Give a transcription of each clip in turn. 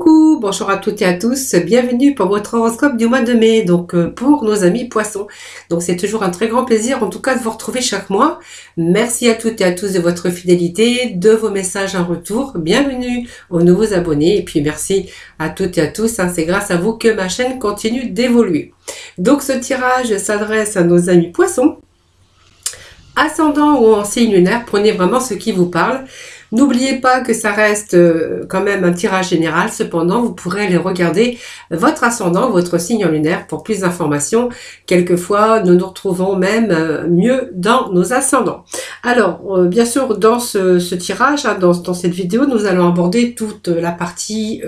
Coucou, bonjour à toutes et à tous, bienvenue pour votre horoscope du mois de mai, donc pour nos amis poissons. Donc c'est toujours un très grand plaisir en tout cas de vous retrouver chaque mois. Merci à toutes et à tous de votre fidélité, de vos messages en retour, bienvenue aux nouveaux abonnés et puis merci à toutes et à tous, c'est grâce à vous que ma chaîne continue d'évoluer. Donc ce tirage s'adresse à nos amis poissons, ascendant ou en signe lunaire, prenez vraiment ce qui vous parle. N'oubliez pas que ça reste quand même un tirage général, cependant vous pourrez aller regarder votre ascendant, votre signe lunaire pour plus d'informations. Quelquefois nous nous retrouvons même mieux dans nos ascendants. Alors bien sûr dans ce tirage, dans cette vidéo, nous allons aborder toute la partie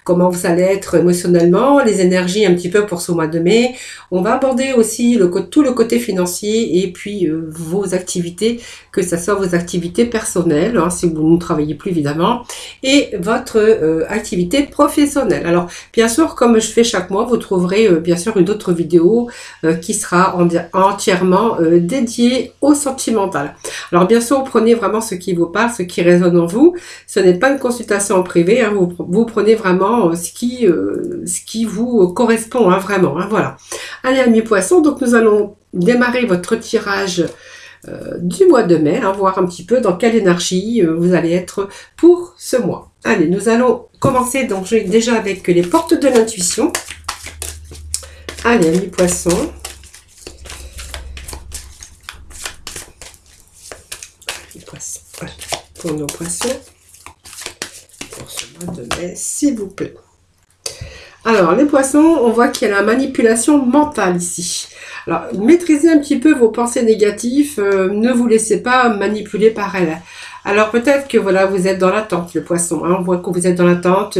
comment vous allez être émotionnellement, les énergies un petit peu pour ce mois de mai. On va aborder aussi tout le côté financier et puis vos activités, que ce soit vos activités personnelles, si vous ne travaillez plus évidemment, et votre activité professionnelle. Alors bien sûr, comme je fais chaque mois, vous trouverez bien sûr une autre vidéo qui sera entièrement dédiée au sentimental. Alors bien sûr, prenez vraiment ce qui vous parle, ce qui résonne en vous. Ce n'est pas une consultation en privé, vous prenez vraiment ce qui vous correspond, vraiment, voilà. Allez amis poissons, donc nous allons démarrer votre tirage du mois de mai, voir un petit peu dans quelle énergie vous allez être pour ce mois. Allez, nous allons commencer donc déjà avec les portes de l'intuition. Allez, amis poissons. Les poissons. Voilà, pour nos poissons, pour ce mois de mai, s'il vous plaît. Alors, les poissons, on voit qu'il y a la manipulation mentale ici. Alors, maîtrisez un petit peu vos pensées négatives, ne vous laissez pas manipuler par elles. Alors, peut-être que voilà, vous êtes dans l'attente, le poisson. On voit que vous êtes dans l'attente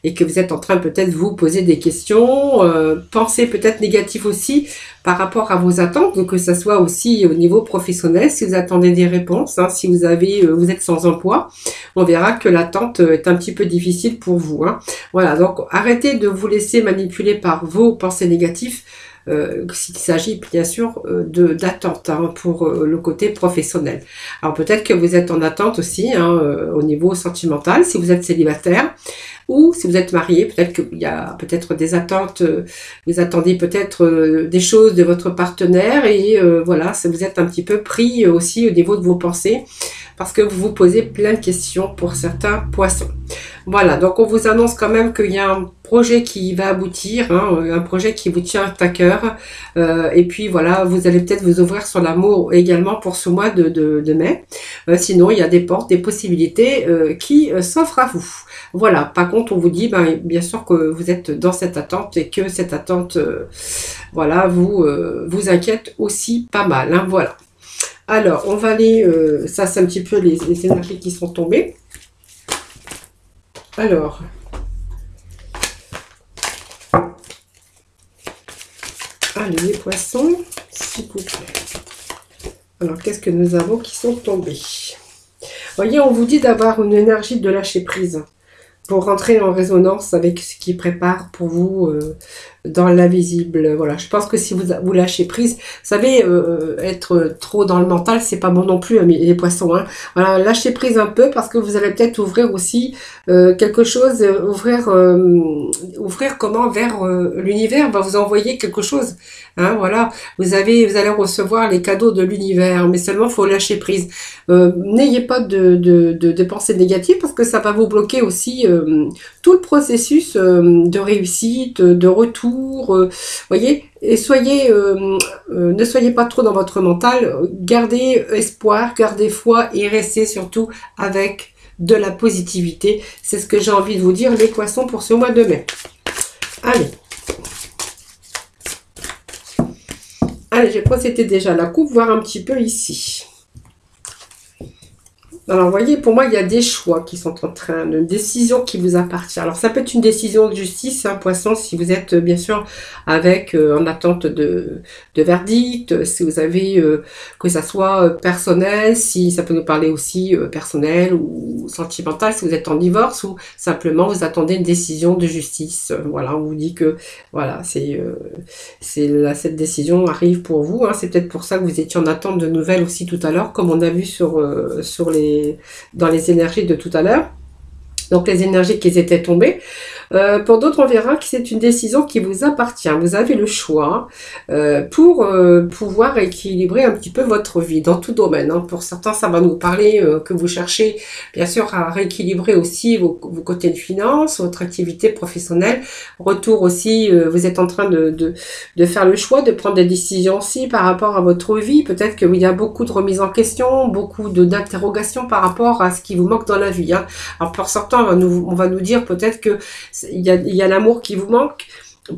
et que vous êtes en train peut-être de vous poser des questions. Pensez peut-être négatif aussi par rapport à vos attentes, donc que ce soit aussi au niveau professionnel, si vous attendez des réponses, si vous êtes sans emploi, on verra que l'attente est un petit peu difficile pour vous. Voilà, donc arrêtez de vous laisser manipuler par vos pensées négatives, s'il s'agit bien sûr d'attente pour le côté professionnel. Alors peut-être que vous êtes en attente aussi au niveau sentimental, si vous êtes célibataire, ou si vous êtes marié, peut-être qu'il y a peut-être des attentes, vous attendez peut-être des choses de votre partenaire et voilà, vous êtes un petit peu pris aussi au niveau de vos pensées parce que vous vous posez plein de questions pour certains poissons. Voilà, donc on vous annonce quand même qu'il y a un projet qui va aboutir, un projet qui vous tient à cœur et puis voilà, vous allez peut-être vous ouvrir sur l'amour également pour ce mois de mai. Sinon, il y a des portes, des possibilités qui s'offrent à vous. Voilà, par contre, on vous dit bien sûr que vous êtes dans cette attente et que cette attente, voilà, vous inquiète aussi pas mal, voilà. Alors, on va aller, ça c'est un petit peu les énergies qui sont tombées. Alors, allez les poissons, s'il vous plaît. Alors, qu'est-ce que nous avons qui sont tombés? Voyez, on vous dit d'avoir une énergie de lâcher prise pour rentrer en résonance avec ce qui prépare pour vous dans l'invisible. Voilà, je pense que si vous lâchez prise, vous savez, être trop dans le mental, c'est pas bon non plus, les poissons. Voilà, lâchez prise un peu parce que vous allez peut-être ouvrir aussi quelque chose, ouvrir comment vers l'univers va vous envoyer quelque chose. Voilà, vous allez recevoir les cadeaux de l'univers, mais seulement il faut lâcher prise. N'ayez pas de pensées négatives parce que ça va vous bloquer aussi tout le processus de réussite, de retour, voyez, et ne soyez pas trop dans votre mental, gardez espoir, gardez foi et restez surtout avec de la positivité. C'est ce que j'ai envie de vous dire, les poissons, pour ce mois de mai. Allez, j'ai procédé déjà à la coupe, voir un petit peu ici. Alors, vous voyez, pour moi, il y a des choix qui sont en train, une décision qui vous appartient. Alors, ça peut être une décision de justice, poisson, si vous êtes, bien sûr, en attente de verdict, si vous avez, que ça soit personnel, si ça peut nous parler aussi personnel ou sentimental, si vous êtes en divorce, ou simplement vous attendez une décision de justice. Voilà, on vous dit que, voilà, cette décision arrive pour vous. C'est peut-être pour ça que vous étiez en attente de nouvelles aussi tout à l'heure, comme on a vu dans les énergies de tout à l'heure. Donc les énergies qui étaient tombées. Pour d'autres, on verra que c'est une décision qui vous appartient. Vous avez le choix pour pouvoir équilibrer un petit peu votre vie dans tout domaine. Hein. Pour certains, ça va nous parler que vous cherchez bien sûr à rééquilibrer aussi vos côtés de finances, votre activité professionnelle. Retour aussi, vous êtes en train de faire le choix, de prendre des décisions aussi par rapport à votre vie. Peut-être qu'il y a beaucoup de remises en question, beaucoup d'interrogations par rapport à ce qui vous manque dans la vie. Hein. Alors pour certains, on va nous dire peut-être que il y a l'amour qui vous manque.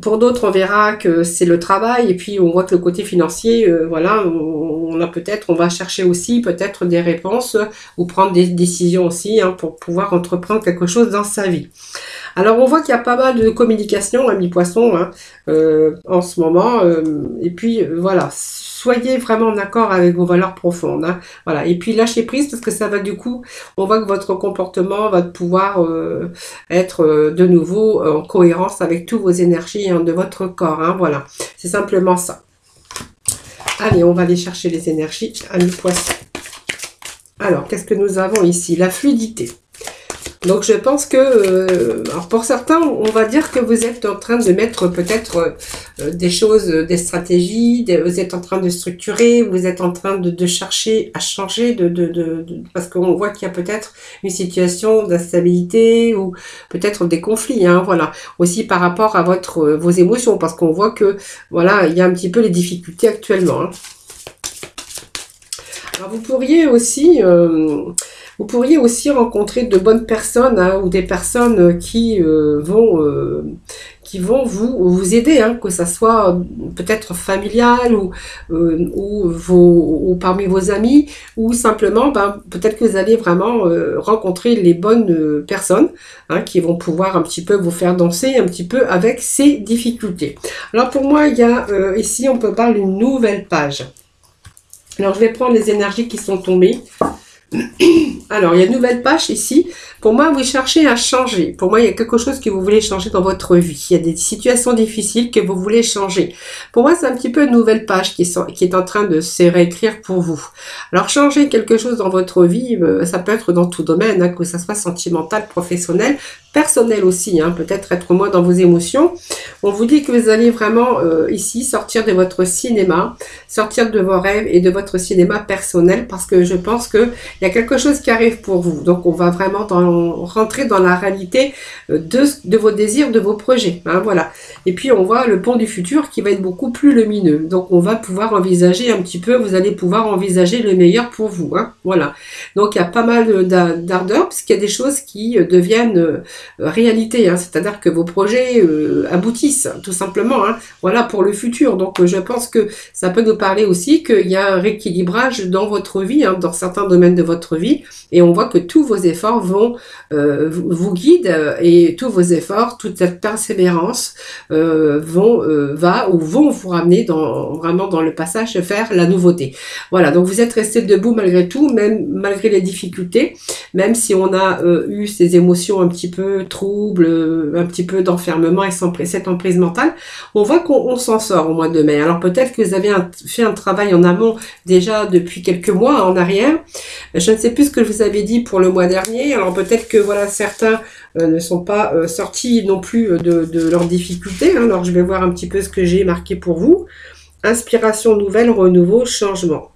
Pour d'autres, on verra que c'est le travail. Et puis, on voit que le côté financier, voilà, on va chercher aussi peut-être des réponses ou prendre des décisions aussi hein, pour pouvoir entreprendre quelque chose dans sa vie. Alors, on voit qu'il y a pas mal de communication, amis poissons, hein, en ce moment. Et puis, voilà, soyez vraiment en accord avec vos valeurs profondes. Hein, voilà. Et puis, lâchez prise parce que ça va du coup, on voit que votre comportement va pouvoir être de nouveau en cohérence avec toutes vos énergies hein, de votre corps. Hein, voilà, c'est simplement ça. Allez, on va aller chercher les énergies, amis poissons. Alors, qu'est-ce que nous avons ici? La fluidité. Donc je pense que, alors pour certains, on va dire que vous êtes en train de mettre peut-être des choses, des stratégies, vous êtes en train de structurer, vous êtes en train de chercher à changer, parce qu'on voit qu'il y a peut-être une situation d'instabilité ou peut-être des conflits, hein, voilà. Aussi par rapport à vos émotions, parce qu'on voit que, voilà, il y a un petit peu les difficultés actuellement. Hein. Alors vous pourriez aussi rencontrer de bonnes personnes hein, ou des personnes qui vont vous aider, hein, que ça soit peut-être familial ou parmi vos amis, ou simplement peut-être que vous allez vraiment rencontrer les bonnes personnes hein, qui vont pouvoir un petit peu vous faire danser un petit peu avec ces difficultés. Alors pour moi, il y a ici, on peut parler d'une nouvelle page. Alors je vais prendre les énergies qui sont tombées. Alors, il y a une nouvelle page ici. Pour moi, vous cherchez à changer. Pour moi, il y a quelque chose que vous voulez changer dans votre vie. Il y a des situations difficiles que vous voulez changer. Pour moi, c'est un petit peu une nouvelle page qui est en train de se réécrire pour vous. Alors, changer quelque chose dans votre vie, ça peut être dans tout domaine, hein, que ça soit sentimental, professionnel, personnel aussi, hein, peut-être être moins dans vos émotions. On vous dit que vous allez vraiment ici sortir de votre cinéma, sortir de vos rêves et de votre cinéma personnel parce que je pense que il y a quelque chose qui arrive pour vous. Donc, on va vraiment rentrer dans la réalité de vos désirs, de vos projets. Hein, voilà. Et puis, on voit le pont du futur qui va être beaucoup plus lumineux. Donc, on va pouvoir envisager un petit peu, vous allez pouvoir envisager le meilleur pour vous. Hein, voilà. Donc, il y a pas mal d'ardeur puisqu'il y a des choses qui deviennent réalité. Hein, c'est-à-dire que vos projets aboutissent, tout simplement. Hein, voilà, pour le futur. Donc, je pense que ça peut nous parler aussi qu'il y a un rééquilibrage dans votre vie, hein, dans certains domaines de votre vie, et on voit que tous vos efforts vont vous guident et tous vos efforts, toute cette persévérance vont vous ramener vraiment dans le passage vers la nouveauté. Voilà, donc vous êtes resté debout malgré tout, même malgré les difficultés, même si on a eu ces émotions un petit peu troubles, un petit peu d'enfermement et cette emprise mentale, on voit qu'on s'en sort au mois de mai. Alors peut-être que vous avez fait un travail en amont déjà depuis quelques mois en arrière. Je ne sais plus ce que je vous avais dit pour le mois dernier. Alors peut-être que voilà, certains ne sont pas sortis non plus de leurs difficultés. Hein. Alors je vais voir un petit peu ce que j'ai marqué pour vous. Inspiration nouvelle, renouveau, changement.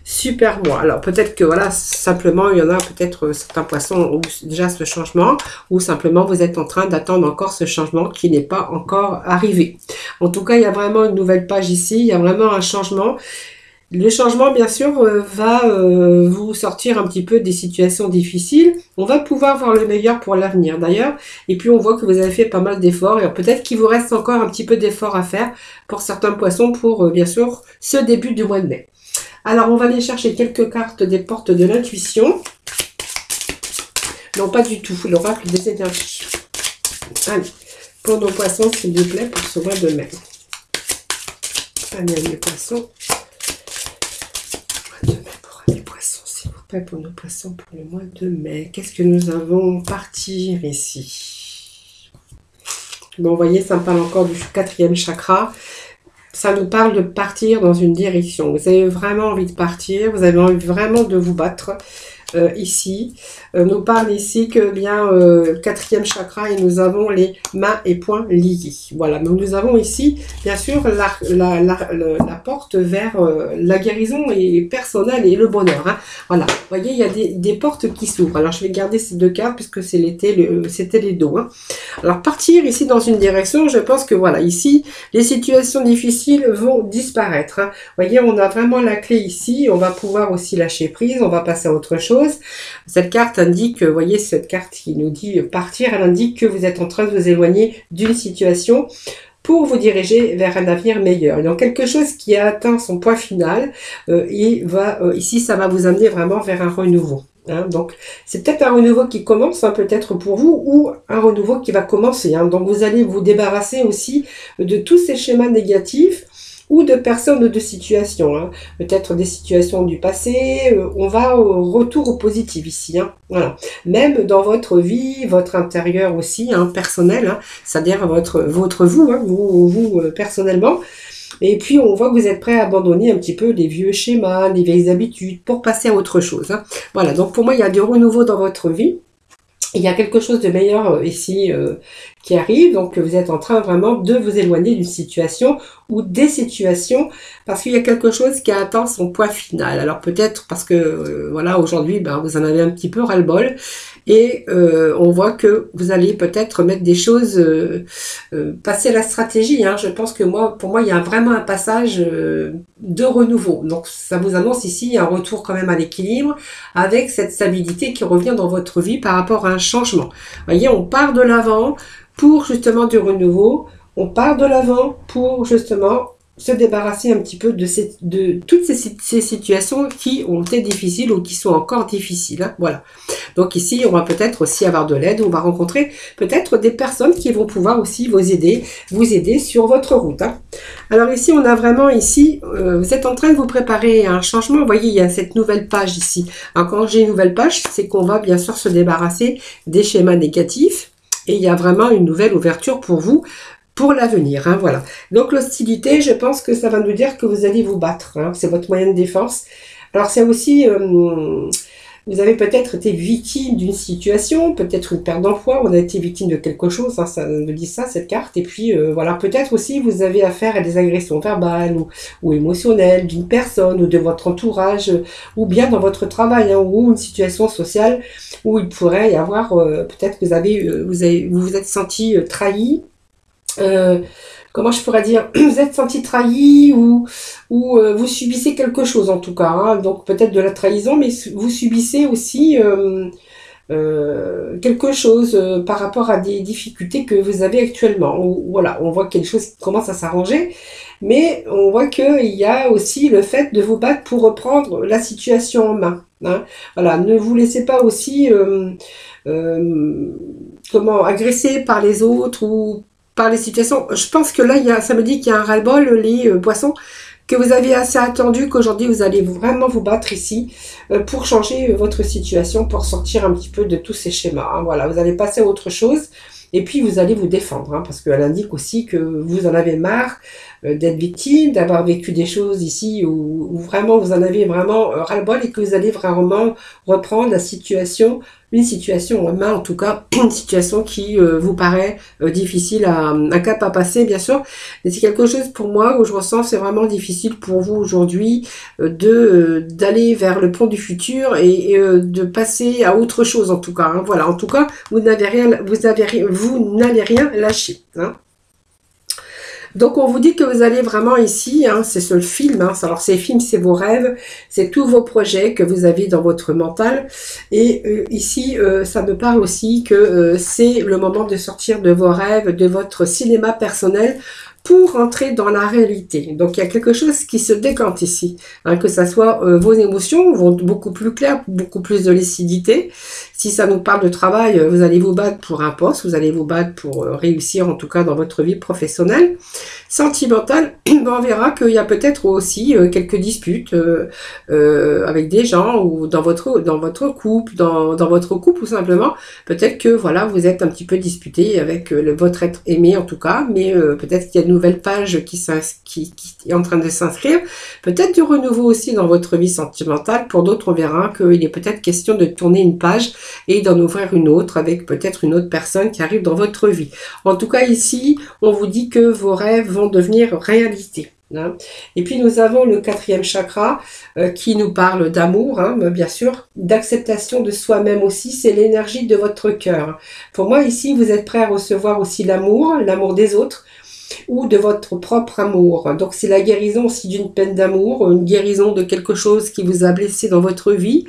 Super mois. Alors peut-être que voilà, simplement il y en a peut-être certains poissons où déjà ce changement, ou simplement vous êtes en train d'attendre encore ce changement qui n'est pas encore arrivé. En tout cas, il y a vraiment une nouvelle page ici, il y a vraiment un changement. Le changement, bien sûr, va vous sortir un petit peu des situations difficiles. On va pouvoir voir le meilleur pour l'avenir, d'ailleurs. Et puis, on voit que vous avez fait pas mal d'efforts. Et peut-être qu'il vous reste encore un petit peu d'efforts à faire pour certains poissons pour, bien sûr, ce début du mois de mai. Alors, on va aller chercher quelques cartes des portes de l'intuition. Non, pas du tout. L'oracle des énergies. Allez, pour nos poissons, s'il vous plaît, pour ce mois de mai. Allez, les poissons. Pour nos poissons pour le mois de mai. Qu'est-ce que nous avons partir ici? Bon, vous voyez, ça me parle encore du 4e chakra. Ça nous parle de partir dans une direction. Vous avez vraiment envie de partir, vous avez envie vraiment de vous battre. ici, nous parle ici que bien quatrième chakra et nous avons les mains et poings liés. Voilà, donc nous avons ici bien sûr la porte vers la guérison et personnelle et le bonheur. Hein. Voilà, vous voyez, il y a des portes qui s'ouvrent. Alors je vais garder ces deux cartes puisque c'était les dos. Hein. Alors partir ici dans une direction, je pense que voilà, ici, les situations difficiles vont disparaître. Hein. Vous voyez, on a vraiment la clé ici, on va pouvoir aussi lâcher prise, on va passer à autre chose. Cette carte indique, vous voyez, cette carte qui nous dit partir, elle indique que vous êtes en train de vous éloigner d'une situation pour vous diriger vers un avenir meilleur. Donc quelque chose qui a atteint son point final, ici ça va vous amener vraiment vers un renouveau. Hein. Donc c'est peut-être un renouveau qui commence, hein, peut-être pour vous, ou un renouveau qui va commencer. Hein. Donc vous allez vous débarrasser aussi de tous ces schémas négatifs, ou de personnes ou de situations, hein. Peut-être des situations du passé, on va au retour au positif ici, hein. Voilà. Même dans votre vie, votre intérieur aussi, hein, personnel, hein, c'est-à-dire votre vous, hein, vous personnellement. Et puis on voit que vous êtes prêt à abandonner un petit peu les vieux schémas, les vieilles habitudes pour passer à autre chose. Hein. Voilà, donc pour moi il y a du renouveau dans votre vie. Il y a quelque chose de meilleur ici qui arrive, donc vous êtes en train vraiment de vous éloigner d'une situation ou des situations parce qu'il y a quelque chose qui a atteint son point final. Alors peut-être parce que voilà, aujourd'hui vous en avez un petit peu ras-le-bol et on voit que vous allez peut-être mettre des choses, passer à la stratégie. Hein. Je pense que pour moi, il y a vraiment un passage de renouveau. Donc ça vous annonce ici un retour quand même à l'équilibre avec cette stabilité qui revient dans votre vie par rapport à un changement. Vous voyez, on part de l'avant pour justement du renouveau, on part de l'avant pour justement se débarrasser un petit peu de toutes ces situations qui ont été difficiles ou qui sont encore difficiles. Hein. Voilà. Donc ici, on va peut-être aussi avoir de l'aide, on va rencontrer peut-être des personnes qui vont pouvoir aussi vous aider sur votre route. Hein. Alors ici, on a vraiment ici, vous êtes en train de vous préparer à un changement. Vous voyez, il y a cette nouvelle page ici. Alors quand j'ai une nouvelle page, c'est qu'on va bien sûr se débarrasser des schémas négatifs. Et il y a vraiment une nouvelle ouverture pour vous, pour l'avenir. Hein, voilà. Donc l'hostilité, je pense que ça va nous dire que vous allez vous battre. Hein, c'est votre moyen de défense. Alors c'est aussi, vous avez peut-être été victime d'une situation, peut-être une perte d'emploi, on a été victime de quelque chose, hein, ça nous dit ça, cette carte. Et puis voilà, peut-être aussi vous avez affaire à des agressions verbales ou émotionnelles d'une personne ou de votre entourage, ou bien dans votre travail, hein, ou une situation sociale où il pourrait y avoir, peut-être que vous vous êtes senti trahi. Comment je pourrais dire, vous êtes senti trahi ou vous subissez quelque chose en tout cas, hein, donc peut-être de la trahison, mais vous subissez aussi quelque chose par rapport à des difficultés que vous avez actuellement. Voilà, on voit quelque chose qui commence à s'arranger, mais on voit qu'il y a aussi le fait de vous battre pour reprendre la situation en main. Hein. Voilà, ne vous laissez pas aussi agresser par les autres ou par les situations. Je pense que là, ça me dit qu'il y a un ras-le-bol, les poissons, que vous avez assez attendu, qu'aujourd'hui vous allez vraiment vous battre ici pour changer votre situation, pour sortir un petit peu de tous ces schémas. Hein. Voilà, vous allez passer à autre chose et puis vous allez vous défendre, hein, parce qu'elle indique aussi que vous en avez marre d'être victime, d'avoir vécu des choses ici où vraiment vous en avez vraiment ras-le-bol et que vous allez vraiment reprendre une situation en main, en tout cas, une situation qui vous paraît difficile, un cap à passer, bien sûr. Mais c'est quelque chose pour moi où je ressens c'est vraiment difficile pour vous aujourd'hui d'aller vers le pont du futur et de passer à autre chose, en tout cas. Hein. Voilà, en tout cas, vous n'allez rien lâcher. Hein. Donc on vous dit que vous allez vraiment ici, hein, c'est ce film, hein, alors ces films c'est vos rêves, c'est tous vos projets que vous avez dans votre mental et ici ça me parle aussi que c'est le moment de sortir de vos rêves, de votre cinéma personnel pour entrer dans la réalité. Donc il y a quelque chose qui se décante ici, hein, que ça soit vos émotions vont beaucoup plus claires, beaucoup plus de lucidité. Si ça nous parle de travail, vous allez vous battre pour un poste, vous allez vous battre pour réussir en tout cas dans votre vie professionnelle. Sentimentale, on verra qu'il y a peut-être aussi quelques disputes avec des gens ou dans votre couple, dans votre couple ou simplement. Peut-être que voilà, vous êtes un petit peu disputé avec votre être aimé en tout cas, mais peut-être qu'il y a nouvelle page qui est en train de s'inscrire. Peut-être du renouveau aussi dans votre vie sentimentale. Pour d'autres, on verra qu'il est peut-être question de tourner une page et d'en ouvrir une autre avec peut-être une autre personne qui arrive dans votre vie. En tout cas, ici, on vous dit que vos rêves vont devenir réalité. Et puis nous avons le 4e chakra qui nous parle d'amour, bien sûr, d'acceptation de soi-même aussi, c'est l'énergie de votre cœur. Pour moi ici, vous êtes prêt à recevoir aussi l'amour des autres, ou de votre propre amour. Donc c'est la guérison aussi d'une peine d'amour, une guérison de quelque chose qui vous a blessé dans votre vie,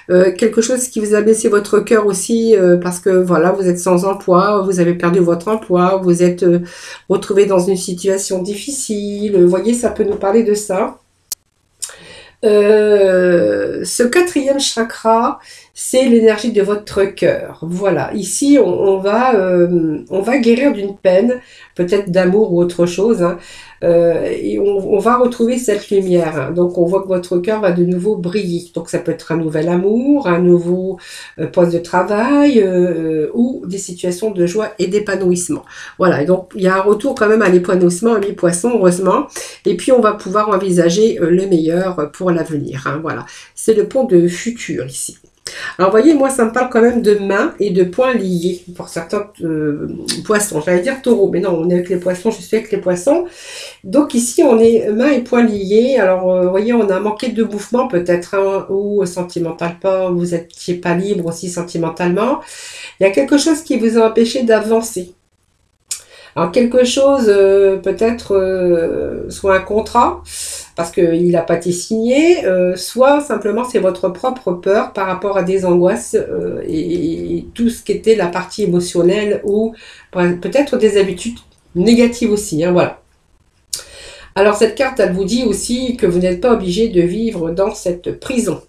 quelque chose qui vous a blessé votre cœur aussi, parce que voilà, vous êtes sans emploi, vous avez perdu votre emploi, vous êtes retrouvé dans une situation difficile. Vous voyez, ça peut nous parler de ça. Ce 4e chakra, c'est l'énergie de votre cœur. Voilà, ici on va guérir d'une peine, peut-être d'amour ou autre chose, et on va retrouver cette lumière. Donc on voit que votre cœur va de nouveau briller. Donc ça peut être un nouvel amour, un nouveau poste de travail, ou des situations de joie et d'épanouissement. Voilà, et donc il y a un retour quand même à l'épanouissement, à mi-poisson, heureusement. Et puis on va pouvoir envisager le meilleur pour l'avenir. Voilà, c'est le pont de futur ici. Alors, vous voyez, moi, ça me parle quand même de mains et de poings liés pour certains poissons. J'allais dire taureau, mais non, on est avec les poissons, je suis avec les poissons. Donc, ici, on est mains et poings liés. Alors, vous voyez, on a manqué de mouvement peut-être, ou sentimentalement, vous n'étiez pas libre aussi sentimentalement. Il y a quelque chose qui vous a empêché d'avancer. Alors, quelque chose, peut-être, soit un contrat, parce qu'il n'a pas été signé, soit simplement c'est votre propre peur par rapport à des angoisses et tout ce qui était la partie émotionnelle ou peut-être des habitudes négatives aussi, voilà. Alors cette carte, elle vous dit aussi que vous n'êtes pas obligé de vivre dans cette prison,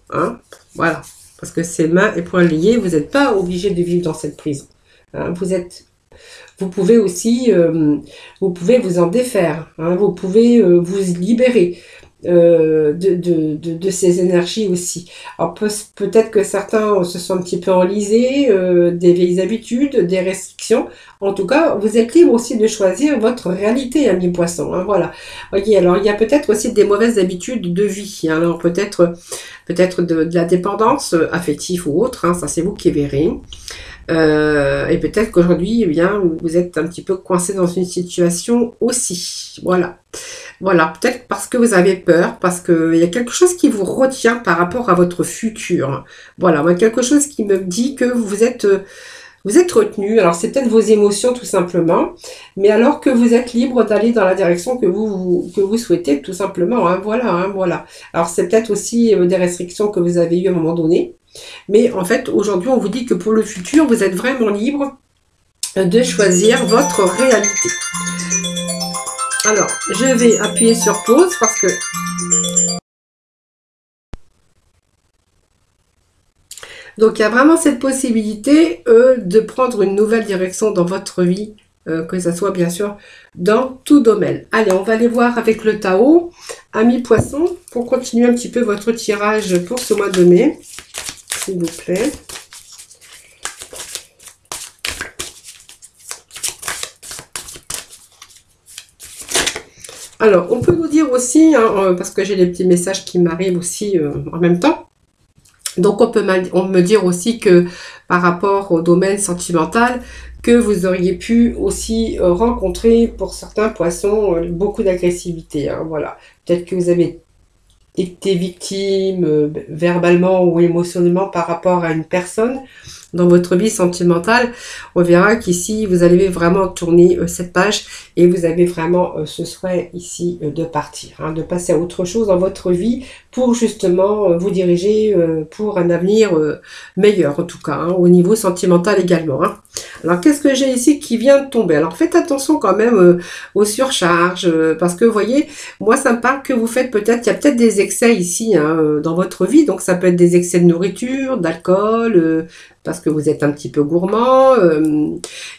voilà, parce que c'est mains et poings liés, vous n'êtes pas obligé de vivre dans cette prison, vous pouvez aussi, vous pouvez vous en défaire, vous pouvez vous libérer de ces énergies aussi. Alors peut-être que certains se sont un petit peu enlisés, des vieilles habitudes, des restrictions. En tout cas, vous êtes libre aussi de choisir votre réalité, ami poisson. Voilà. Voyez, alors il y a peut-être aussi des mauvaises habitudes de vie. Alors peut-être de la dépendance affective ou autre. Ça c'est vous qui verrez. Et peut-être qu'aujourd'hui, eh bien, vous êtes un petit peu coincé dans une situation aussi. Voilà. Voilà, peut-être parce que vous avez peur, parce qu'il y a quelque chose qui vous retient par rapport à votre futur. Voilà, quelque chose qui me dit que vous êtes retenu. Alors, c'est peut-être vos émotions tout simplement, mais alors que vous êtes libre d'aller dans la direction que vous souhaitez tout simplement. Voilà. Alors, c'est peut-être aussi des restrictions que vous avez eues à un moment donné. Mais en fait, aujourd'hui, on vous dit que pour le futur, vous êtes vraiment libre de choisir votre réalité. Alors, je vais appuyer sur pause parce que... Donc, il y a vraiment cette possibilité de prendre une nouvelle direction dans votre vie, que ce soit bien sûr dans tout domaine. Allez, on va aller voir avec le Tao, ami poisson, pour continuer un petit peu votre tirage pour ce mois de mai, s'il vous plaît. Alors, on peut nous dire aussi, parce que j'ai les petits messages qui m'arrivent aussi en même temps, donc on peut me dire aussi que par rapport au domaine sentimental, que vous auriez pu aussi rencontrer pour certains poissons beaucoup d'agressivité. Voilà, peut-être que vous avez été victime verbalement ou émotionnellement par rapport à une personne dans votre vie sentimentale. On verra qu'ici vous allez vraiment tourner cette page et vous avez vraiment ce souhait ici de partir, de passer à autre chose dans votre vie pour justement vous diriger pour un avenir meilleur en tout cas, au niveau sentimental également. Alors qu'est-ce que j'ai ici qui vient de tomber? Alors faites attention quand même aux surcharges parce que vous voyez, moi ça me parle que vous faites peut-être, il y a peut-être des excès ici dans votre vie, donc ça peut être des excès de nourriture, d'alcool, parce que vous êtes un petit peu gourmand.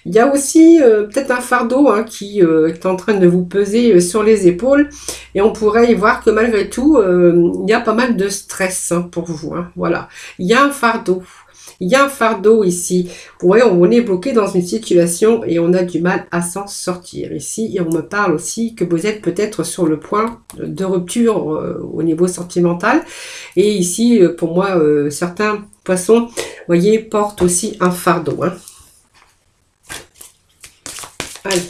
Il y a aussi peut-être un fardeau qui est en train de vous peser sur les épaules et on pourrait y voir que malgré tout, il y a pas mal de stress pour vous. Voilà, il y a un fardeau. Il y a un fardeau ici. Vous voyez, on est bloqué dans une situation et on a du mal à s'en sortir. Ici, et on me parle aussi que vous êtes peut-être sur le point de rupture au niveau sentimental. Et ici, pour moi, certains poissons, vous voyez, portent aussi un fardeau. Hein. Allez.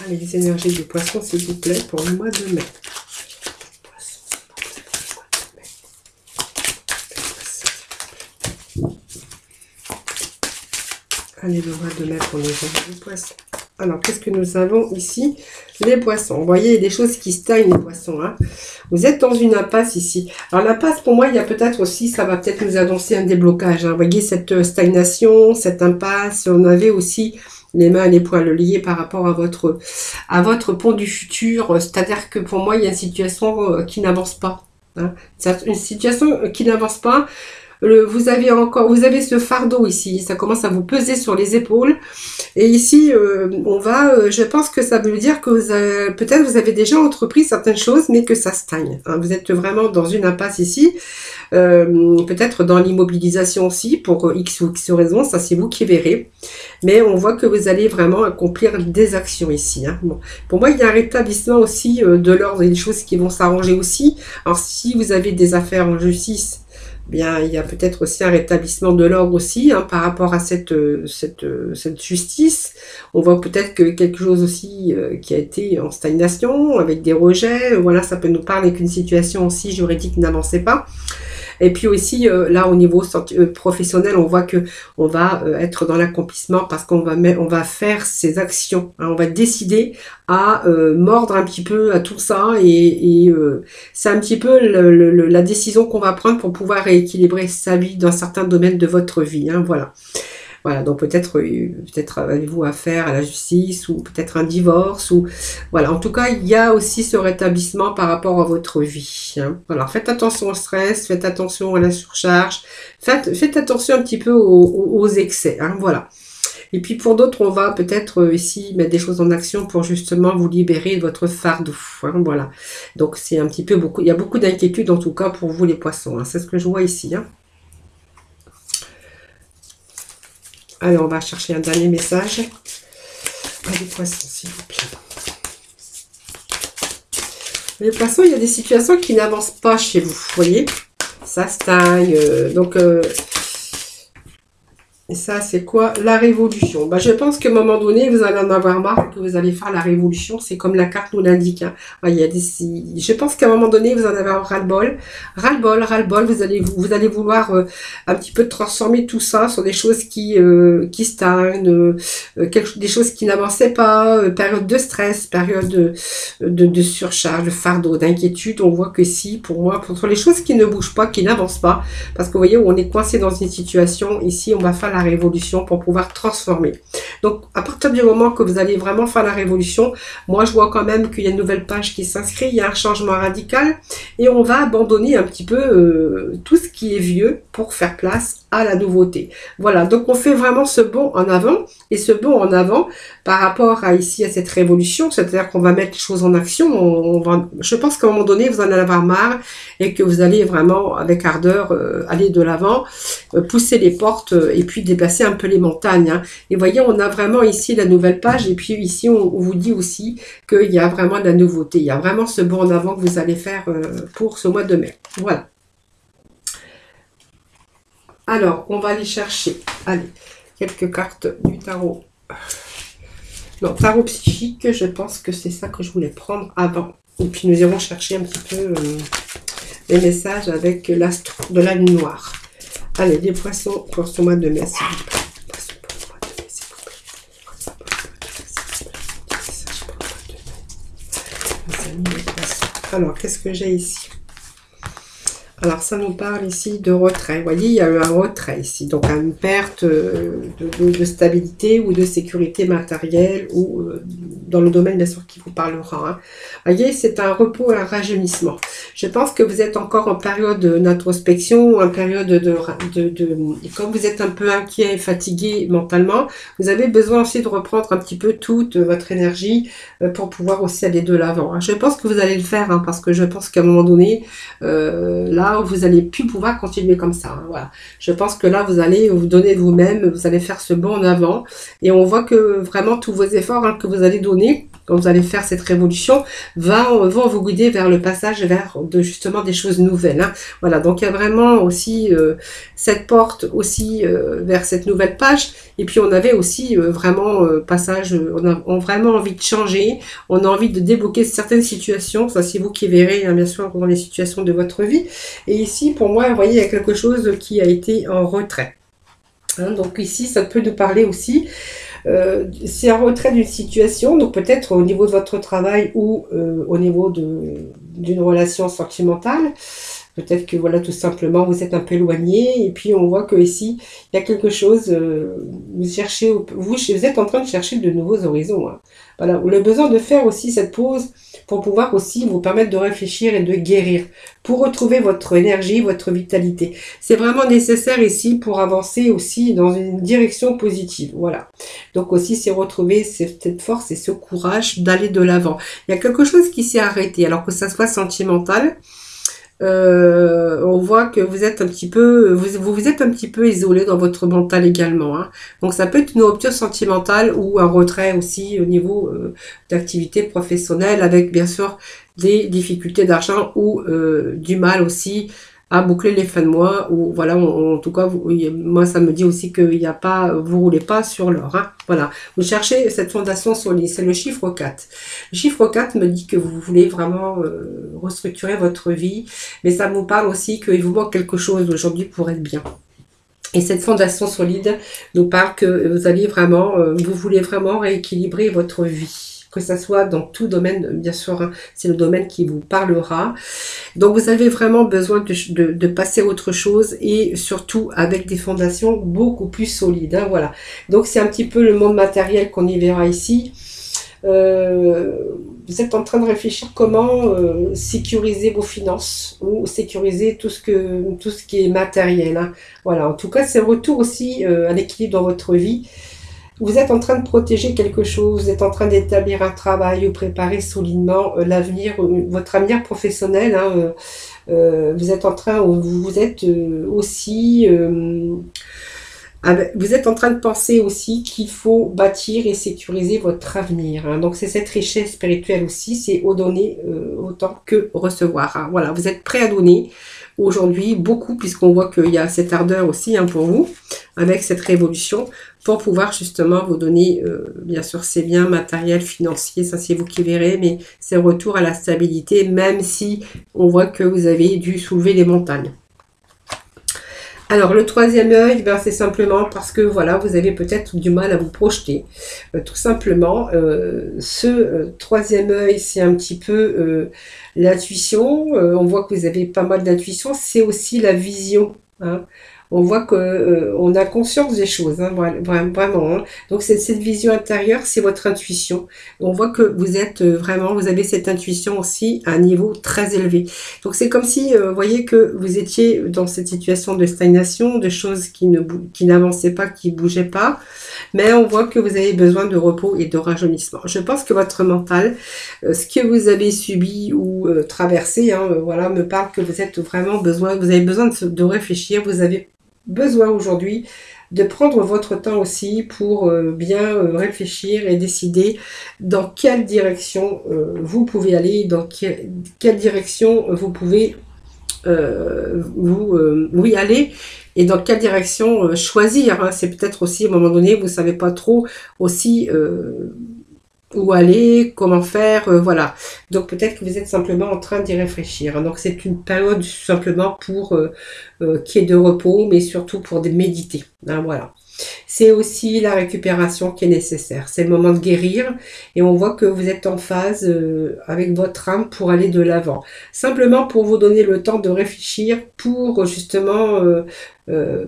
Allez, les énergies du poisson, s'il vous plaît, pour le mois de mai. Allez, le mois de mai pour les énergies du poisson. Alors, qu'est-ce que nous avons ici? Les poissons. Vous voyez, il y a des choses qui stagnent, les poissons. Hein. Vous êtes dans une impasse ici. Alors, l'impasse, pour moi, il y a peut-être aussi, ça va peut-être nous annoncer un déblocage. Hein. Vous voyez, cette stagnation, cette impasse. On avait aussi les mains et les poings liés par rapport à votre pont du futur. C'est-à-dire que pour moi, il y a une situation qui n'avance pas. Hein. Une situation qui n'avance pas. Vous avez ce fardeau ici, ça commence à vous peser sur les épaules. Et ici, je pense que ça veut dire que peut-être vous avez déjà entrepris certaines choses, mais que ça stagne. Hein. Vous êtes vraiment dans une impasse ici, peut-être dans l'immobilisation aussi, pour X ou X raison, ça c'est vous qui verrez. Mais on voit que vous allez vraiment accomplir des actions ici. Hein. Bon. Pour moi, il y a un rétablissement aussi de l'ordre et des choses qui vont s'arranger aussi. Alors si vous avez des affaires en justice, bien, il y a peut-être aussi un rétablissement de l'ordre aussi hein, par rapport à cette justice. On voit peut-être que quelque chose aussi qui a été en stagnation, avec des rejets. Voilà, ça peut nous parler qu'une situation aussi juridique n'avançait pas. Et puis aussi, là, au niveau professionnel, on voit que on va être dans l'accomplissement parce qu'on va faire ces actions. Hein, on va décider à mordre un petit peu à tout ça et c'est un petit peu la décision qu'on va prendre pour pouvoir rééquilibrer sa vie dans certains domaines de votre vie. Hein, voilà. Voilà, donc peut-être avez-vous affaire à la justice ou peut-être un divorce ou voilà. En tout cas, il y a aussi ce rétablissement par rapport à votre vie. Hein. Voilà, faites attention au stress, faites attention à la surcharge, faites attention un petit peu aux excès. Hein, voilà. Et puis pour d'autres, on va peut-être ici mettre des choses en action pour justement vous libérer de votre fardeau. Hein, voilà. Donc c'est un petit peu beaucoup. Il y a beaucoup d'inquiétudes en tout cas pour vous les poissons. Hein. C'est ce que je vois ici. Hein. Allez, on va chercher un dernier message. Les poissons, s'il vous plaît. Les poissons, il y a des situations qui n'avancent pas chez vous. Vous voyez, ça stagne. Et ça, c'est quoi? La révolution. Bah, je pense qu'à un moment donné, vous allez en avoir marre que vous allez faire la révolution. C'est comme la carte nous l'indique. Hein. Il y a je pense qu'à un moment donné, vous en avez ras-le-bol. Ras-le-bol, ras-le-bol. Vous allez vouloir un petit peu transformer tout ça sur des choses qui stagnent, des choses qui n'avançaient pas, période de stress, période de surcharge, de fardeau, d'inquiétude. On voit que si, pour moi, pour les choses qui ne bougent pas, qui n'avancent pas, parce que vous voyez, on est coincé dans une situation, ici, on va faire la révolution pour pouvoir transformer. Donc, à partir du moment que vous allez vraiment faire la révolution, moi, je vois quand même qu'il y a une nouvelle page qui s'inscrit, il y a un changement radical et on va abandonner un petit peu tout ce qui est vieux pour faire place à la nouveauté. Voilà, donc on fait vraiment ce bond en avant et ce bond en avant par rapport à ici, à cette révolution, c'est-à-dire qu'on va mettre les choses en action. Je pense qu'à un moment donné, vous en allez avoir marre et que vous allez vraiment, avec ardeur, aller de l'avant, pousser les portes et puis déplacer un peu les montagnes. Hein. Et voyez, on a vraiment ici la nouvelle page et puis ici, on vous dit aussi qu'il y a vraiment de la nouveauté. Il y a vraiment ce bond en avant que vous allez faire pour ce mois de mai. Voilà. Alors, on va aller chercher, allez, quelques cartes du tarot. Non, tarot psychique, je pense que c'est ça que je voulais prendre avant. Et puis, nous irons chercher un petit peu les messages avec l'astre de la lune noire. Allez, les poissons pour ce mois de mai, s'il vous plaît. Poissons pour le mois de mai, s'il vous plaît. Alors, qu'est-ce que j'ai ici? Alors, ça nous parle ici de retrait. Vous voyez, il y a eu un retrait ici. Donc, une perte de stabilité ou de sécurité matérielle ou dans le domaine, bien sûr, qui vous parlera. Hein. Vous voyez, c'est un repos et un rajeunissement. Je pense que vous êtes encore en période d'introspection, en période et comme vous êtes un peu inquiet et fatigué mentalement, vous avez besoin aussi de reprendre un petit peu toute votre énergie pour pouvoir aussi aller de l'avant. Je pense que vous allez le faire, hein, parce que je pense qu'à un moment donné, là, vous allez plus pouvoir continuer comme ça. Hein, voilà. Je pense que là, vous allez vous donner de vous-même, vous allez faire ce bond en avant. Et on voit que vraiment tous vos efforts que vous allez donner, quand vous allez faire cette révolution, vont vous guider vers le passage vers justement des choses nouvelles. Hein. Voilà, donc il y a vraiment aussi cette porte aussi vers cette nouvelle page. Et puis on avait aussi vraiment passage, on a vraiment envie de changer, on a envie de débloquer certaines situations. Ça, c'est vous qui verrez, hein, bien sûr, dans les situations de votre vie. Et ici, pour moi, vous voyez, il y a quelque chose qui a été en retrait. Hein, donc ici, ça peut nous parler aussi. C'est un retrait d'une situation, donc peut-être au niveau de votre travail ou au niveau d'une relation sentimentale. Peut-être que voilà, tout simplement, vous êtes un peu éloigné. Et puis on voit que ici, il y a quelque chose. Vous êtes en train de chercher de nouveaux horizons. Hein. Voilà, le besoin de faire aussi cette pause pour pouvoir aussi vous permettre de réfléchir et de guérir, pour retrouver votre énergie, votre vitalité. C'est vraiment nécessaire ici pour avancer aussi dans une direction positive. Voilà. Donc aussi, c'est retrouver cette force et ce courage d'aller de l'avant. Il y a quelque chose qui s'est arrêté, alors que ça soit sentimental. On voit que vous êtes un petit peu, vous êtes un petit peu isolé dans votre mental également. Hein. Donc ça peut être une rupture sentimentale ou un retrait aussi au niveau d'activité professionnelle, avec bien sûr des difficultés d'argent ou du mal aussi à boucler les fins de mois. Ou voilà, en tout cas, moi ça me dit aussi qu'il n'y a pas, vous roulez pas sur l'or. Hein. Voilà, vous cherchez cette fondation solide, c'est le chiffre 4. Le chiffre 4 me dit que vous voulez vraiment restructurer votre vie, mais ça vous parle aussi qu'il vous manque quelque chose aujourd'hui pour être bien. Et cette fondation solide nous parle que vous allez vraiment, vous voulez vraiment rééquilibrer votre vie. Que ça soit dans tout domaine, bien sûr, hein, c'est le domaine qui vous parlera. Donc vous avez vraiment besoin de passer à autre chose et surtout avec des fondations beaucoup plus solides. Hein, voilà. Donc c'est un petit peu le monde matériel qu'on y verra ici. Vous êtes en train de réfléchir comment sécuriser vos finances ou sécuriser tout ce qui est matériel. Hein. Voilà. En tout cas, c'est le retour aussi à l'équilibre dans votre vie. Vous êtes en train de protéger quelque chose, vous êtes en train d'établir un travail ou préparer solidement l'avenir, votre avenir professionnel. Hein, vous êtes en train, vous êtes aussi, vous êtes en train de penser aussi qu'il faut bâtir et sécuriser votre avenir. Hein. Donc c'est cette richesse spirituelle aussi, c'est au donner autant que recevoir. Hein. Voilà, vous êtes prêt à donner aujourd'hui beaucoup, puisqu'on voit qu'il y a cette ardeur aussi hein, pour vous, avec cette révolution, pour pouvoir justement vous donner, bien sûr, ces biens matériels, financiers, ça c'est vous qui verrez, mais c'est le retour à la stabilité, même si on voit que vous avez dû soulever les montagnes. Alors, le troisième œil, ben, c'est simplement parce que, voilà, vous avez peut-être du mal à vous projeter. Tout simplement, ce troisième œil, c'est un petit peu l'intuition. On voit que vous avez pas mal d'intuition. C'est aussi la vision. Hein. On voit que on a conscience des choses, hein, vraiment. Hein. Donc cette vision intérieure, c'est votre intuition. On voit que vous êtes vraiment, vous avez cette intuition aussi à un niveau très élevé. Donc c'est comme si, vous voyez que vous étiez dans cette situation de stagnation, de choses qui n'avançaient pas, qui bougeaient pas. Mais on voit que vous avez besoin de repos et de rajeunissement. Je pense que votre mental, ce que vous avez subi ou traversé, hein, voilà, me parle que vous êtes vraiment besoin, vous avez besoin de réfléchir, vous avez besoin aujourd'hui de prendre votre temps aussi pour bien réfléchir et décider dans quelle direction vous pouvez aller, dans quelle direction vous pouvez oui, aller et dans quelle direction choisir. Hein. C'est peut-être aussi à un moment donné, vous ne savez pas trop aussi où aller, comment faire, voilà. Donc peut-être que vous êtes simplement en train d'y réfléchir. Hein. Donc c'est une période simplement pour qui est de repos, mais surtout pour méditer. Hein, voilà. C'est aussi la récupération qui est nécessaire. C'est le moment de guérir et on voit que vous êtes en phase avec votre âme pour aller de l'avant. Simplement pour vous donner le temps de réfléchir pour justement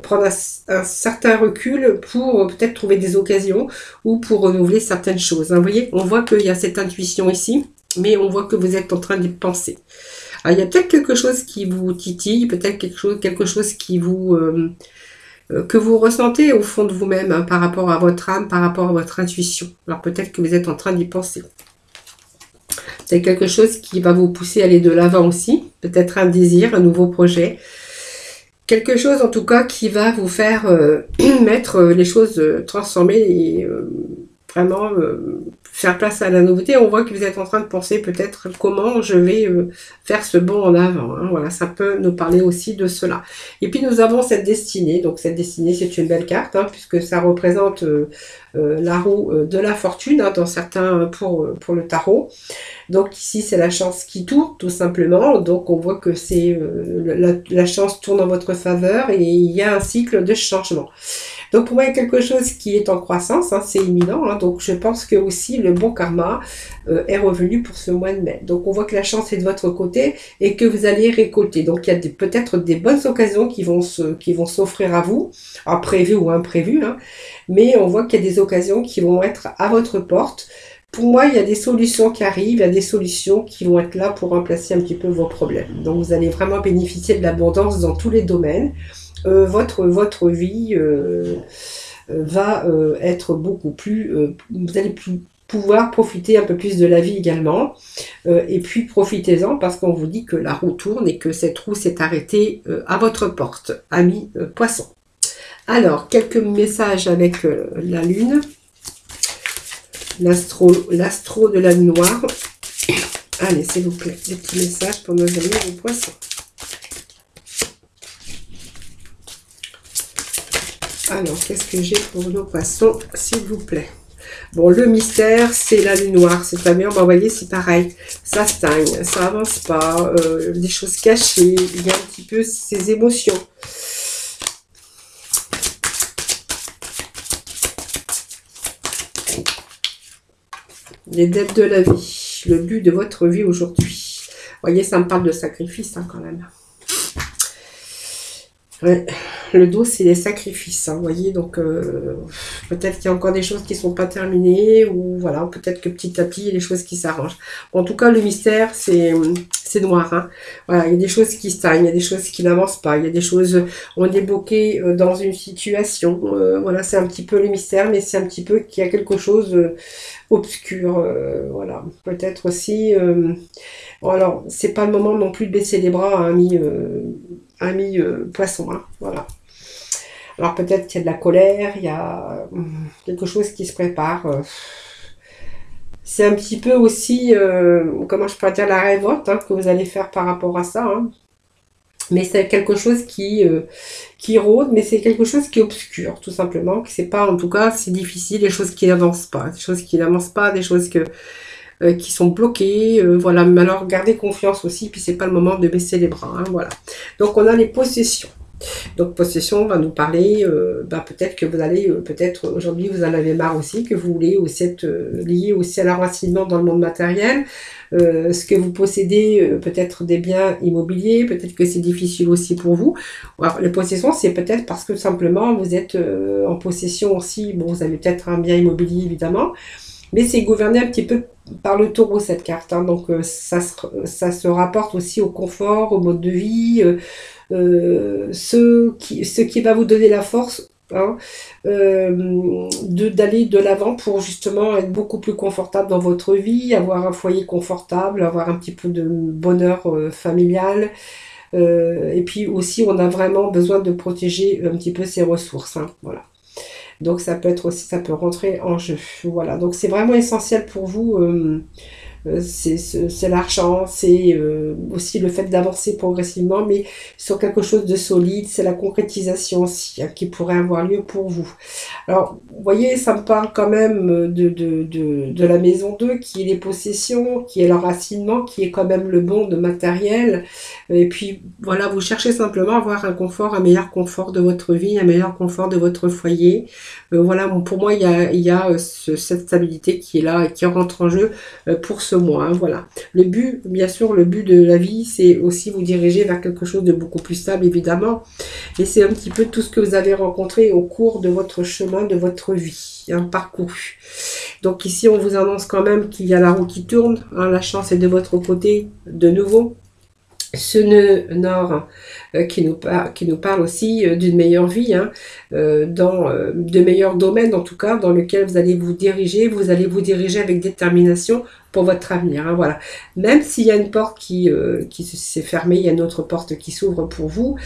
prendre un certain recul pour peut-être trouver des occasions ou pour renouveler certaines choses. Hein, vous voyez, on voit qu'il y a cette intuition ici, mais on voit que vous êtes en train d'y penser. Alors, il y a peut-être quelque chose qui vous titille, peut-être quelque chose qui vous... que vous ressentez au fond de vous-même, hein, par rapport à votre âme, par rapport à votre intuition. Alors peut-être que vous êtes en train d'y penser. C'est quelque chose qui va vous pousser à aller de l'avant aussi. Peut-être un désir, un nouveau projet. Quelque chose en tout cas qui va vous faire mettre les choses, transformer et vraiment faire place à la nouveauté. On voit que vous êtes en train de penser peut-être comment je vais faire ce bond en avant. Hein. Voilà, ça peut nous parler aussi de cela. Et puis nous avons cette destinée. Donc cette destinée, c'est une belle carte, hein, puisque ça représente la roue de la fortune, hein, dans certains pour le tarot. Donc ici, c'est la chance qui tourne, tout simplement. Donc on voit que c'est la chance tourne en votre faveur et il y a un cycle de changement. Donc pour moi, il y a quelque chose qui est en croissance, hein, c'est imminent. Hein, donc je pense que aussi le bon karma est revenu pour ce mois de mai. Donc on voit que la chance est de votre côté et que vous allez récolter. Donc il y a peut-être des bonnes occasions qui vont s'offrir à vous, prévues ou imprévues. Hein, mais on voit qu'il y a des occasions qui vont être à votre porte. Pour moi, il y a des solutions qui arrivent, il y a des solutions qui vont être là pour remplacer un petit peu vos problèmes. Donc vous allez vraiment bénéficier de l'abondance dans tous les domaines. Votre vie va être beaucoup plus... vous allez pouvoir profiter un peu plus de la vie également. Et puis profitez-en parce qu'on vous dit que la roue tourne et que cette roue s'est arrêtée à votre porte, amis poissons. Alors, quelques messages avec la lune. L'astro de la lune noire. Allez, s'il vous plaît, des petits messages pour nos amis les poissons. Alors, qu'est-ce que j'ai pour nos poissons, s'il vous plaît? Bon, le mystère, c'est la lune noire. C'est pas bien, vous voyez, c'est pareil. Ça stagne, ça avance pas. Des choses cachées. Il y a un petit peu ces émotions. Les dettes de la vie. Le but de votre vie aujourd'hui. Vous voyez, ça me parle de sacrifice, hein, quand même. Ouais. Le dos, c'est les sacrifices, hein, vous voyez, donc peut-être qu'il y a encore des choses qui ne sont pas terminées, ou voilà, peut-être que petit à petit, il y a des choses qui s'arrangent. Bon, en tout cas, le mystère, c'est noir, hein. Voilà, il y a des choses qui stagnent, il y a des choses qui n'avancent pas, il y a des choses, on est bloqué dans une situation, voilà, c'est un petit peu le mystère, mais c'est un petit peu qu'il y a quelque chose obscur, voilà, peut-être aussi, bon, alors, c'est pas le moment non plus de baisser les bras, hein, amis poissons, hein, voilà. Alors peut-être qu'il y a de la colère, il y a quelque chose qui se prépare. C'est un petit peu aussi, comment je pourrais dire, la révolte, hein, que vous allez faire par rapport à ça. Hein. Mais c'est quelque chose qui rôde, mais c'est quelque chose qui est obscur, tout simplement. Que c'est pas, en tout cas, c'est difficile, des choses qui n'avancent pas. Des choses qui n'avancent pas, des choses qui sont bloquées. Voilà, mais alors gardez confiance aussi, puis c'est pas le moment de baisser les bras. Hein, voilà. Donc on a les possessions. Donc possession va nous parler, peut-être que vous allez, peut-être aujourd'hui vous en avez marre aussi, que vous voulez aussi être lié aussi à l'enracinement dans le monde matériel, ce que vous possédez, peut-être des biens immobiliers, peut-être que c'est difficile aussi pour vous. Alors les possessions, c'est peut-être parce que simplement vous êtes en possession aussi, bon vous avez peut-être un bien immobilier évidemment, mais c'est gouverné un petit peu par le taureau cette carte, hein, donc ça se rapporte aussi au confort, au mode de vie, ce qui va vous donner la force, hein, d'aller de l'avant pour justement être beaucoup plus confortable dans votre vie, avoir un foyer confortable, avoir un petit peu de bonheur familial. Et puis aussi, on a vraiment besoin de protéger un petit peu ses ressources. Hein, voilà. Donc ça peut être aussi, ça peut rentrer en jeu. Voilà. Donc c'est vraiment essentiel pour vous c'est l'argent, c'est aussi le fait d'avancer progressivement, mais sur quelque chose de solide, c'est la concrétisation aussi, hein, qui pourrait avoir lieu pour vous. Alors, vous voyez, ça me parle quand même de la maison 2, qui est les possessions, qui est l'enracinement, qui est quand même le bon de matériel. Et puis, voilà, vous cherchez simplement à avoir un confort, un meilleur confort de votre vie, un meilleur confort de votre foyer. Voilà, pour moi, il y a cette stabilité qui est là et qui rentre en jeu pour ce mois. Hein, voilà. Le but, bien sûr, le but de la vie, c'est aussi vous diriger vers quelque chose de beaucoup plus stable, évidemment. Et c'est un petit peu tout ce que vous avez rencontré au cours de votre chemin, de votre vie, hein, parcouru. Donc ici, on vous annonce quand même qu'il y a la roue qui tourne. Hein, la chance est de votre côté, de nouveau. Ce nœud nord qui nous parle aussi d'une meilleure vie, hein, dans de meilleurs domaines en tout cas, dans lequel vous allez vous diriger avec détermination pour votre avenir. Hein, voilà. Même s'il y a une porte qui s'est fermée, il y a une autre porte qui s'ouvre pour vous.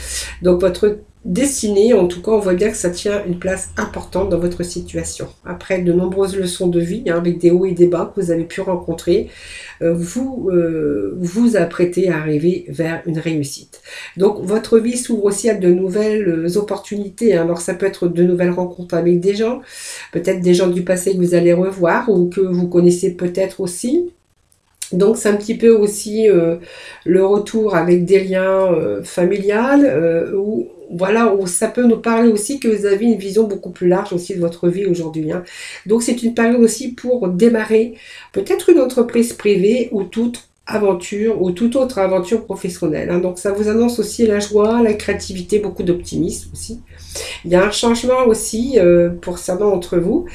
Donc votre destinée, en tout cas, on voit bien que ça tient une place importante dans votre situation. Après de nombreuses leçons de vie, hein, avec des hauts et des bas que vous avez pu rencontrer, vous vous apprêtez à arriver vers une réussite. Donc votre vie s'ouvre aussi à de nouvelles opportunités. Hein. Alors ça peut être de nouvelles rencontres avec des gens, peut-être des gens du passé que vous allez revoir ou que vous connaissez peut-être aussi. Donc c'est un petit peu aussi le retour avec des liens familiales où voilà, où ça peut nous parler aussi que vous avez une vision beaucoup plus large aussi de votre vie aujourd'hui. Hein. Donc c'est une période aussi pour démarrer peut-être une entreprise privée ou toute aventure ou toute autre aventure professionnelle. Hein. Donc ça vous annonce aussi la joie, la créativité, beaucoup d'optimisme aussi. Il y a un changement aussi pour certains d'entre vous.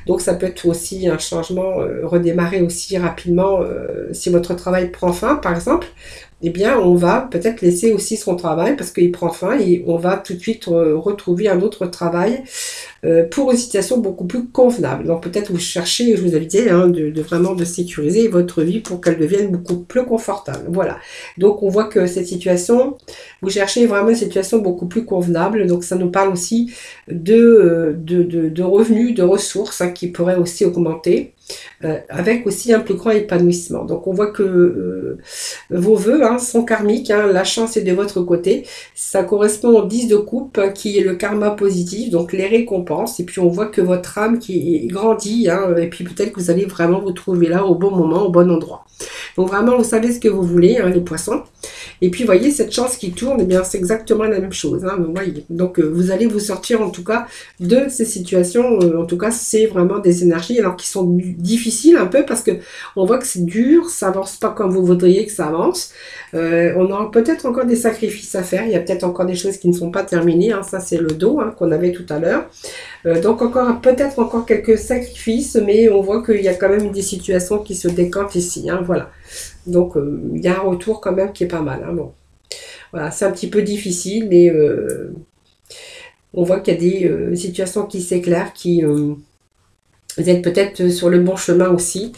Donc ça peut être aussi un changement, redémarrer aussi rapidement si votre travail prend fin par exemple. Eh bien, on va peut-être laisser aussi son travail parce qu'il prend fin et on va tout de suite retrouver un autre travail pour une situation beaucoup plus convenable. Donc peut-être vous cherchez, je vous avais dit, hein, de vraiment de sécuriser votre vie pour qu'elle devienne beaucoup plus confortable. Voilà. Donc on voit que cette situation, vous cherchez vraiment une situation beaucoup plus convenable. Donc ça nous parle aussi de revenus, de ressources, hein, qui pourraient aussi augmenter. Avec aussi un plus grand épanouissement. Donc on voit que vos vœux, hein, sont karmiques, hein, la chance est de votre côté. Ça correspond au 10 de coupe, hein, qui est le karma positif, donc les récompenses. Et puis on voit que votre âme qui grandit, hein, et puis peut-être que vous allez vraiment vous trouver là au bon moment, au bon endroit. Donc vraiment, vous savez ce que vous voulez, hein, les poissons. Et puis, vous voyez, cette chance qui tourne, eh bien, c'est exactement la même chose. Hein, vous voyez. Donc, vous allez vous sortir, en tout cas, de ces situations. En tout cas, c'est vraiment des énergies, alors qui sont difficiles un peu, parce que on voit que c'est dur, ça avance pas comme vous voudriez que ça avance. On aura peut-être encore des sacrifices à faire. Il y a peut-être encore des choses qui ne sont pas terminées. Hein, ça, c'est le dos, hein, qu'on avait tout à l'heure. Donc, peut-être encore quelques sacrifices, mais on voit qu'il y a quand même des situations qui se décantent ici. Hein, voilà. Donc, il y a un retour quand même qui est pas mal. Hein, bon. Voilà, c'est un petit peu difficile, mais on voit qu'il y a des situations qui s'éclairent, qui vous êtes peut-être sur le bon chemin aussi.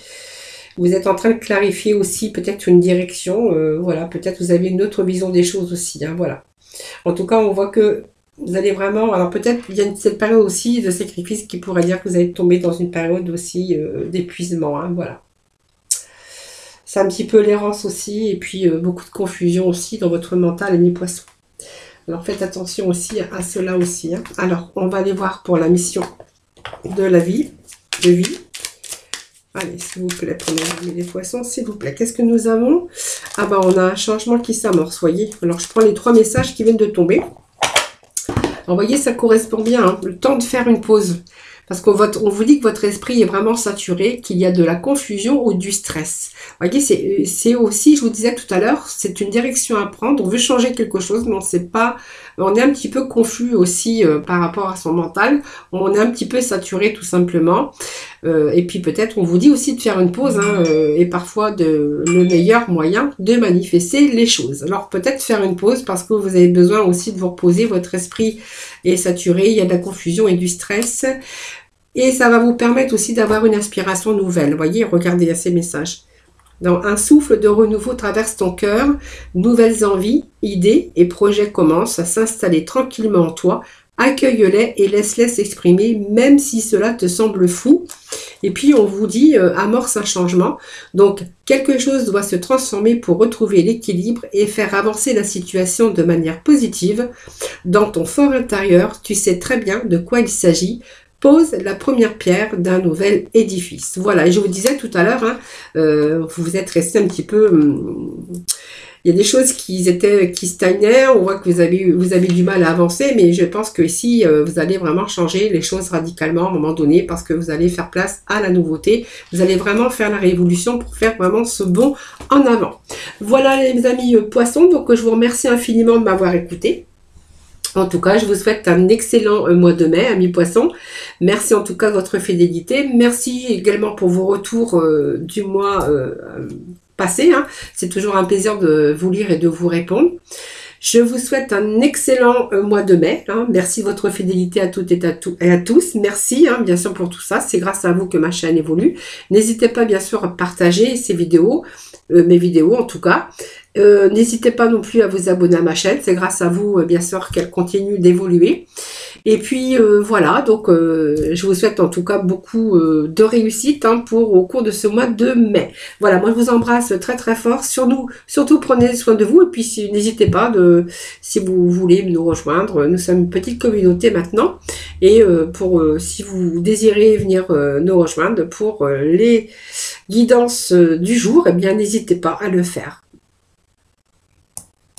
Vous êtes en train de clarifier aussi peut-être une direction. Voilà, peut-être vous avez une autre vision des choses aussi. Hein, voilà. En tout cas, on voit que vous allez vraiment... Alors peut-être il y a cette période aussi de sacrifice qui pourrait dire que vous allez tomber dans une période aussi d'épuisement. Hein, voilà. C'est un petit peu l'errance aussi, et puis beaucoup de confusion aussi dans votre mental, les poissons. Alors faites attention aussi à cela aussi. Hein. Alors, on va aller voir pour la mission de la vie, de vie. Allez, s'il vous plaît, prenez les poissons, s'il vous plaît. Qu'est-ce que nous avons? Ah bah, on a un changement qui s'amorce, voyez. Alors, je prends les 3 messages qui viennent de tomber. Alors, voyez, ça correspond bien, hein, le temps de faire une pause. Parce qu'on vous dit que votre esprit est vraiment saturé, qu'il y a de la confusion ou du stress. Vous voyez, c'est aussi, je vous disais tout à l'heure, c'est une direction à prendre. On veut changer quelque chose, mais on sait pas. On est un petit peu confus aussi par rapport à son mental. On est un petit peu saturé tout simplement. Et puis peut-être on vous dit aussi de faire une pause, hein, et parfois le meilleur moyen de manifester les choses. Alors peut-être faire une pause parce que vous avez besoin aussi de vous reposer. Votre esprit est saturé, il y a de la confusion et du stress. Et ça va vous permettre aussi d'avoir une inspiration nouvelle. Vous voyez, regardez à ces messages. Dans un souffle de renouveau traverse ton cœur, nouvelles envies, idées et projets commencent à s'installer tranquillement en toi. Accueille-les et laisse-les s'exprimer, même si cela te semble fou. Et puis on vous dit amorce un changement. Donc quelque chose doit se transformer pour retrouver l'équilibre et faire avancer la situation de manière positive. Dans ton fort intérieur, tu sais très bien de quoi il s'agit. Pose la première pierre d'un nouvel édifice. Voilà, et je vous disais tout à l'heure, hein, vous êtes resté un petit peu... il y a des choses qui stagnaient, on voit que vous avez du mal à avancer, mais je pense que ici, vous allez vraiment changer les choses radicalement à un moment donné, parce que vous allez faire place à la nouveauté. Vous allez vraiment faire la révolution pour faire vraiment ce bond en avant. Voilà les amis poissons, donc je vous remercie infiniment de m'avoir écouté. En tout cas, je vous souhaite un excellent mois de mai, amis poissons. Merci en tout cas de votre fidélité. Merci également pour vos retours du mois passé. Hein. C'est toujours un plaisir de vous lire et de vous répondre. Je vous souhaite un excellent mois de mai. Hein. Merci de votre fidélité à toutes et à tous. Merci hein, bien sûr pour tout ça. C'est grâce à vous que ma chaîne évolue. N'hésitez pas bien sûr à partager ces vidéos, mes vidéos en tout cas. N'hésitez pas non plus à vous abonner à ma chaîne. C'est grâce à vous bien sûr qu'elle continue d'évoluer. Et puis voilà, donc je vous souhaite en tout cas beaucoup de réussite hein, au cours de ce mois de mai. Voilà, moi je vous embrasse très très fort. Surtout prenez soin de vous et puis n'hésitez pas si vous voulez nous rejoindre. Nous sommes une petite communauté maintenant et si vous désirez venir nous rejoindre pour les guidances du jour, eh bien n'hésitez pas à le faire.